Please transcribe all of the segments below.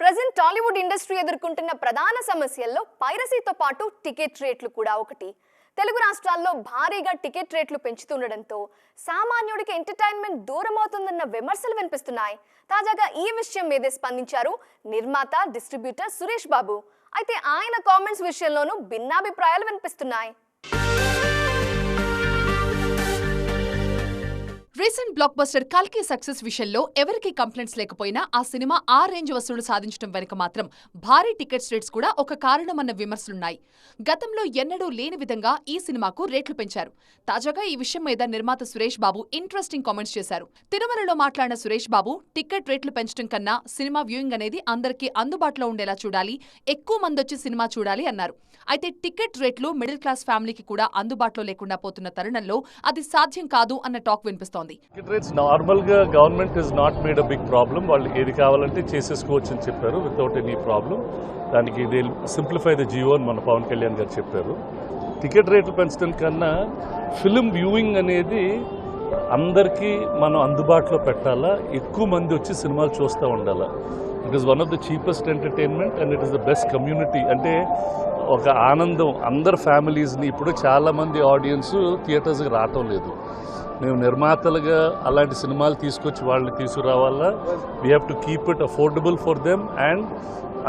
Present Tollywood industry ఎదుర్కొంటున్న ప్రధాన సమస్యల్లో పైరసీతో పాటు టికెట్ రేట్లు కూడా ఒకటి. తెలుగు రాష్ట్రాల్లో భారీగా టికెట్ రేట్లు పెంచుతుండడంతో సామాన్యుడికి ఎంటర్టైన్మెంట్ దూరం అవుతుందన్న విమర్శలు వినిపిస్తున్నాయి. తాజాగా ఈ విషయం మీదే స్పందించారు నిర్మాత, డిస్ట్రిబ్యూటర్ సురేష్ బాబు. అయితే ఆయన కామెంట్స్ విషయంలోనూ భిన్నాభిప్రాయాలు వినిపిస్తున్నాయి. రీసెంట్ బ్లాక్ బస్టర్ కల్కి సక్సెస్ విషయంలో ఎవరికి కంప్లైంట్స్ లేకపోయినా ఆ సినిమా ఆ రేంజ్ వసూలు సాధించడం వెనుక మాత్రం భారీ టికెట్ రేట్స్ కూడా ఒక కారణమన్న విమర్శలున్నాయి. గతంలో ఎన్నడూ లేని విధంగా ఈ సినిమాకు రేట్లు పెంచారు. తాజాగా ఈ విషయం మీద నిర్మాత సురేష్ బాబు ఇంట్రెస్టింగ్ కామెంట్స్ చేశారు. తిరుమలలో మాట్లాడిన సురేష్ బాబు టికెట్ రేట్లు పెంచడం కన్నా సినిమా వ్యూయింగ్ అనేది అందరికీ అందుబాటులో ఉండేలా చూడాలి, ఎక్కువ మంది వచ్చి సినిమా చూడాలి అన్నారు. అయితే టికెట్ రేట్లు మిడిల్ క్లాస్ ఫ్యామిలీకి కూడా అందుబాటులో లేకుండా పోతున్న తరుణంలో అది సాధ్యం కాదు అన్న టాక్ వినిపిస్తోంది. టికెట్ రేట్స్ నార్మల్ గా government is not made a big problem. వాళ్ళు ఏది కావాలంటే చేసేసుకోవచ్చు అని చెప్పారు వితౌట్ ఎనీ ప్రాబ్లం. దానికి దే సింప్లిఫై ద జియో అని మన పవన్ కళ్యాణ్ గారు చెప్పారు. టికెట్ రేట్లు పెంచడం కన్నా ఫిలిం వ్యూయింగ్ అనేది అందరికీ మనం అందుబాటులో పెట్టాలా, ఎక్కువ మంది వచ్చి సినిమాలు చూస్తూ ఉండాలా. It is one of the cheapest entertainment and it is the best community. అంటే ఒక ఆనందం అందరు ఫ్యామిలీస్ని. ఇప్పుడు చాలామంది ఆడియన్స్ థియేటర్స్కి రావటం లేదు. మేము నిర్మాతలుగా అలాంటి సినిమాలు తీసుకొచ్చి వాళ్ళని తీసుకురావాలా. We have to keep it affordable for them and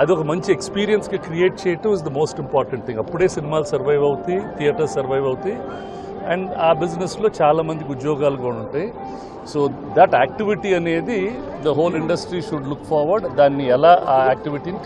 అది ఒక మంచి ఎక్స్పీరియన్స్కి క్రియేట్ చేయటం is the most important thing. అప్పుడే సినిమాలు సర్వైవ్ అవుతాయి, థియేటర్స్ సర్వైవ్ అవుతాయి అండ్ ఆ బిజినెస్లో చాలామందికి ఉద్యోగాలు కూడా ఉంటాయి. సో దట్ యాక్టివిటీ అనేది the whole industry should look forward. దాన్ని ఎలా ఆ యాక్టివిటీని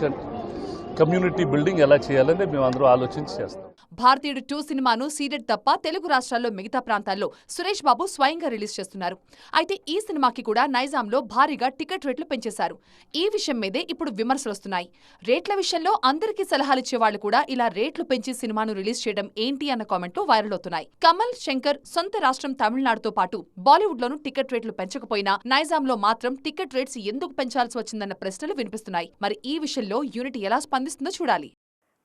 కమ్యూనిటీ బిల్డింగ్ ఎలా చేయాలని మేము అందరూ ఆలోచించి చేస్తాం. భారతీయుడు 2 సినిమాను సీడెడ్ తప్ప తెలుగు రాష్ట్రాల్లో మిగతా ప్రాంతాల్లో సురేష్ బాబు స్వయంగా రిలీజ్ చేస్తున్నారు. అయితే ఈ సినిమాకి కూడా నైజాంలో భారీగా టికెట్ రేట్లు పెంచేశారు. ఈ విషయం మీదే ఇప్పుడు విమర్శలొస్తున్నాయి. రేట్ల విషయంలో అందరికీ సలహాలిచ్చే వాళ్లు కూడా ఇలా రేట్లు పెంచి సినిమాను రిలీజ్ చేయడం ఏంటి అన్న కామెంట్లు వైరల్ అవుతున్నాయి. కమల్, శంకర్ సొంత రాష్ట్రం తమిళనాడుతో పాటు బాలీవుడ్లోనూ టికెట్ రేట్లు పెంచకపోయినా నైజాంలో మాత్రం టికెట్ రేట్స్ ఎందుకు పెంచాల్సి వచ్చిందన్న ప్రశ్నలు వినిపిస్తున్నాయి. మరి ఈ విషయంలో యూనిట్ ఎలా స్పందిస్తుందో చూడాలి.